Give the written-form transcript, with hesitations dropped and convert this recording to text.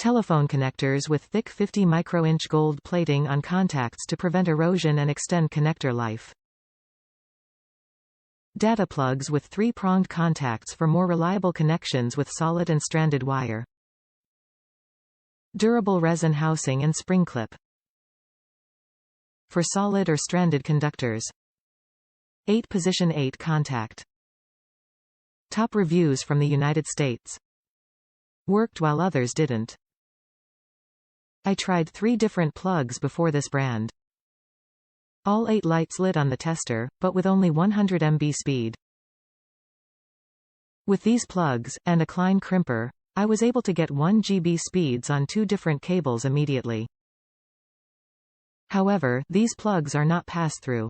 Telephone connectors with thick 50 micro-inch gold plating on contacts to prevent erosion and extend connector life. Data plugs with three-pronged contacts for more reliable connections with solid and stranded wire. Durable resin housing and spring clip. For solid or stranded conductors. 8-position 8 contact. Top reviews from the United States. Worked while others didn't. I tried 3 different plugs before this brand. All 8 lights lit on the tester, but with only 100 MB speed. With these plugs, and a Klein crimper, I was able to get 1 GB speeds on 2 different cables immediately. However, these plugs are not pass-through.